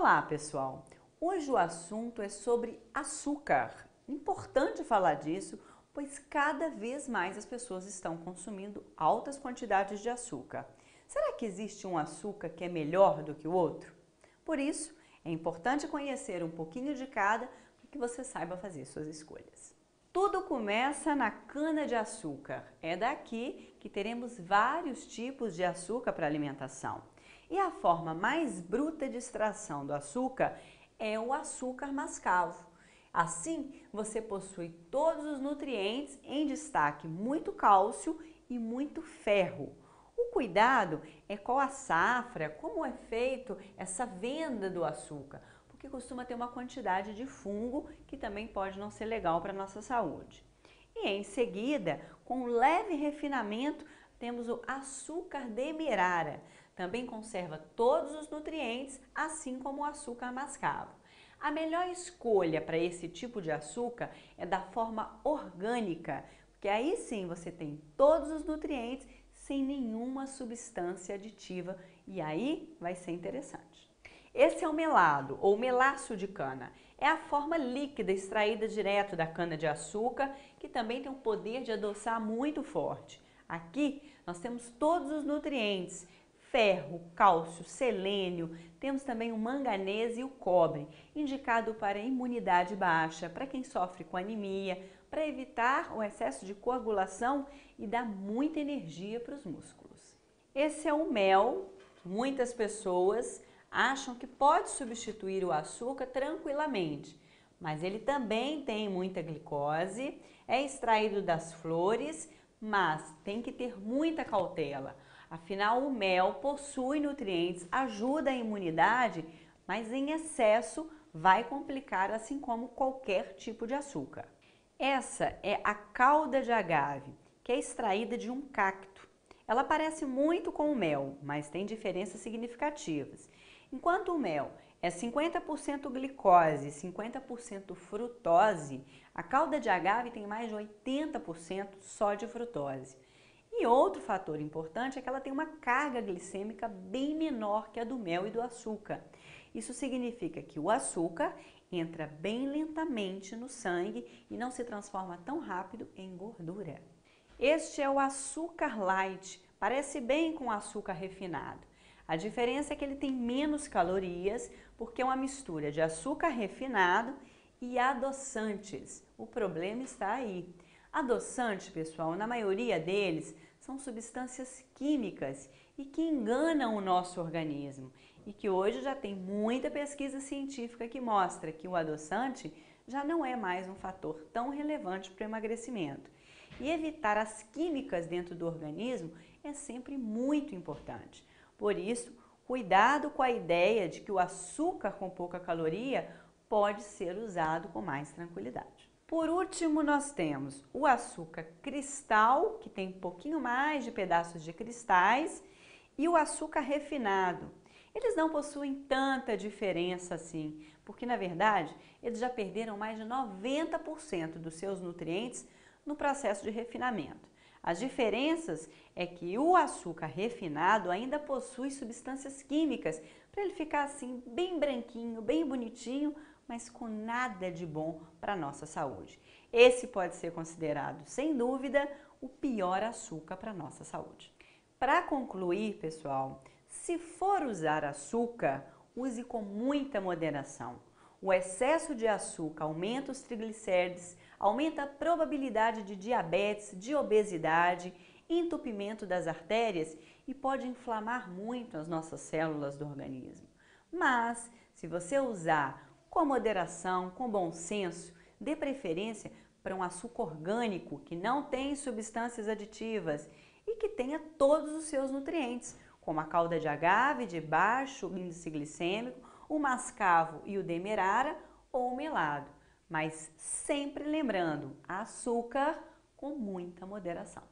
Olá, pessoal! Hoje o assunto é sobre açúcar. Importante falar disso, pois cada vez mais as pessoas estão consumindo altas quantidades de açúcar. Será que existe um açúcar que é melhor do que o outro? Por isso, é importante conhecer um pouquinho de cada para que você saiba fazer suas escolhas. Tudo começa na cana-de-açúcar. É daqui que teremos vários tipos de açúcar para alimentação. E a forma mais bruta de extração do açúcar é o açúcar mascavo. Assim, você possui todos os nutrientes, em destaque muito cálcio e muito ferro. O cuidado é com a safra, como é feito essa venda do açúcar, porque costuma ter uma quantidade de fungo que também pode não ser legal para a nossa saúde. E em seguida, com um leve refinamento, temos o açúcar demerara. Também conserva todos os nutrientes, assim como o açúcar mascavo. A melhor escolha para esse tipo de açúcar é da forma orgânica, porque aí sim você tem todos os nutrientes sem nenhuma substância aditiva e aí vai ser interessante. Esse é o melado ou melaço de cana. É a forma líquida extraída direto da cana-de-açúcar, que também tem um poder de adoçar muito forte. Aqui nós temos todos os nutrientes: ferro, cálcio, selênio, temos também o manganês e o cobre, indicado para imunidade baixa, para quem sofre com anemia, para evitar o excesso de coagulação e dar muita energia para os músculos. Esse é o mel. Muitas pessoas acham que pode substituir o açúcar tranquilamente, mas ele também tem muita glicose, é extraído das flores, mas tem que ter muita cautela. Afinal, o mel possui nutrientes, ajuda a imunidade, mas em excesso vai complicar, assim como qualquer tipo de açúcar. Essa é a calda de agave, que é extraída de um cacto. Ela parece muito com o mel, mas tem diferenças significativas. Enquanto o mel é 50% glicose e 50% frutose, a calda de agave tem mais de 80% só de frutose. E outro fator importante é que ela tem uma carga glicêmica bem menor que a do mel e do açúcar. Isso significa que o açúcar entra bem lentamente no sangue e não se transforma tão rápido em gordura. Este é o açúcar light, parece bem com o açúcar refinado. A diferença é que ele tem menos calorias, porque é uma mistura de açúcar refinado e adoçantes. O problema está aí. Adoçantes, pessoal, na maioria deles, são substâncias químicas e que enganam o nosso organismo. E que hoje já tem muita pesquisa científica que mostra que o adoçante já não é mais um fator tão relevante para o emagrecimento. E evitar as químicas dentro do organismo é sempre muito importante. Por isso, cuidado com a ideia de que o açúcar com pouca caloria pode ser usado com mais tranquilidade. Por último, nós temos o açúcar cristal, que tem um pouquinho mais de pedaços de cristais, e o açúcar refinado. Eles não possuem tanta diferença assim, porque na verdade eles já perderam mais de 90% dos seus nutrientes no processo de refinamento. As diferenças é que o açúcar refinado ainda possui substâncias químicas para ele ficar assim bem branquinho, bem bonitinho, mas com nada de bom para a nossa saúde. Esse pode ser considerado, sem dúvida, o pior açúcar para a nossa saúde. Para concluir, pessoal, se for usar açúcar, use com muita moderação. O excesso de açúcar aumenta os triglicérides, aumenta a probabilidade de diabetes, de obesidade, entupimento das artérias e pode inflamar muito as nossas células do organismo. Mas, se você usar com moderação, com bom senso, dê preferência para um açúcar orgânico que não tem substâncias aditivas e que tenha todos os seus nutrientes, como a calda de agave de baixo índice glicêmico, o mascavo e o demerara ou o melado. Mas sempre lembrando, açúcar com muita moderação.